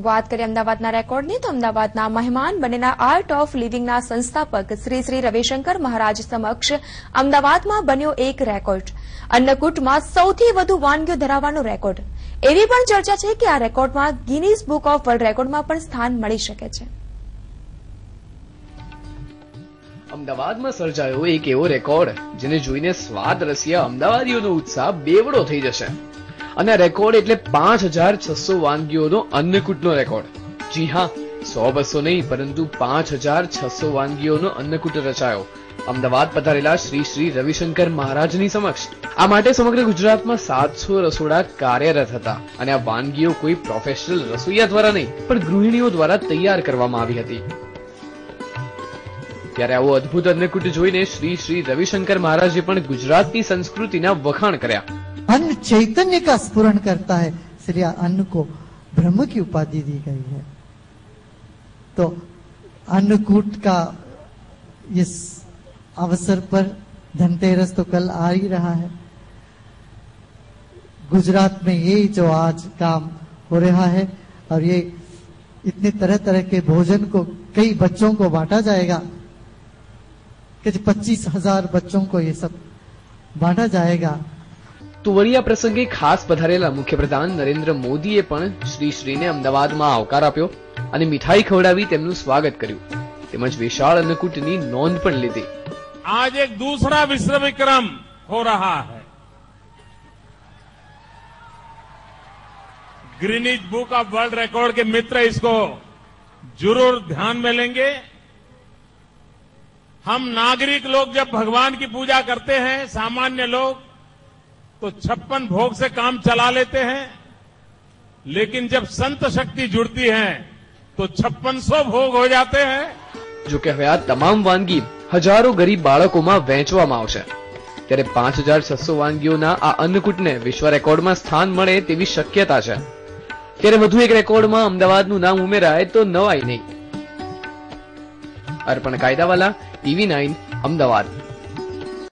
વાત કરીએ અમદાવાદના રેકોર્ડની તો અમદાવાદના મહેમાન બનેલા આર્ટ ઓફ લિવિંગના સંસ્થાપક શ્રી શ્રી રવિશંકર મહારાજ સમક્ષ અમદાવાદમાં બન્યો એક રેકોર્ડ, અન્નકૂટમાં સૌથી વધુ વાનગીઓ ધરાવવાનો રેકોર્ડ. એવી પણ ચર્ચા છે કે આ રેકોર્ડમાં ગિનીઝ બુક ઓફ વર્લ્ડ રેકોર્ડમાં પણ સ્થાન મળી શકે છે. અમદાવાદમાં સર્જાયો એક એવો રેકોર્ડ જેને જોઈને સ્વાદ રસિયા અમદાવાદીઓનો ઉત્સાહ બેવડો થઈ જશે. અને આ રેકોર્ડ એટલે 5600 વાનગીઓનો અન્નકૂટનો રેકોર્ડ. જી હા, 100-200 નહીં, પરંતુ 5600 વાનગીઓનો અન્નકૂટ રચાયો અમદાવાદ પધારેલા શ્રી શ્રી રવિશંકર મહારાજની સમક્ષ. આ માટે સમગ્ર ગુજરાતમાં 700 રસોડા કાર્યરત હતા અને આ વાનગીઓ કોઈ પ્રોફેશનલ રસોઈયા દ્વારા નહીં, પણ ગૃહિણીઓ દ્વારા તૈયાર કરવામાં આવી હતી. ત્યારે આવો અદ્ભુત અન્નકૂટ જોઈને શ્રી શ્રી રવિશંકર મહારાજે પણ ગુજરાતની સંસ્કૃતિના વખાણ કર્યા. अन्न चैतन्य का स्फुरण करता है, इसलिए अन्न को ब्रह्म की उपाधि दी गई है. तो अन्नकूट का इस अवसर पर धनतेरस तो कल आ ही रहा है. गुजरात में ये जो आज काम हो रहा है और ये इतने तरह तरह के भोजन को कई बच्चों को बांटा जाएगा कि 25,000 बच्चों को ये सब बांटा जाएगा. તો વળી આ પ્રસંગે ખાસ પધારેલા મુખ્યપ્રધાન નરેન્દ્ર મોદીએ પણ શ્રી શ્રીને અમદાવાદમાં આવકાર આપ્યો અને મીઠાઈ ખવડાવી તેમનું સ્વાગત કર્યું, તેમજ વિશાળ અન્નકૂટની નોંધ પણ લીધી. आज एक दूसरा विश्व विक्रम हो रहा है. Guinness book of world record के मित्र इसको जरूर ध्यान में लेंगे. हम नागरिक लोग जब भगवान की पूजा करते हैं, सामान्य लोग तो 56 भोग से काम चला लेते हैं, लेकिन जब संत शक्ति जुड़ती है तो 5600 भोग हो जाते हैं. જો કે હવે આ તમામ વાનગી હજારો ગરીબ બાળકોમાં વહેંચવામાં આવશે. ત્યારે 5600 વાનગીઓના આ અન્નકૂટને વિશ્વ રેકોર્ડમાં સ્થાન મળે તેવી શક્યતા છે. ત્યારે વધુ એક રેકોર્ડમાં અમદાવાદનું નામ ઉમેરાય તો નવાઈ નહીં. અર્પણ કાયદાવાલા, TV9 અમદાવાદ.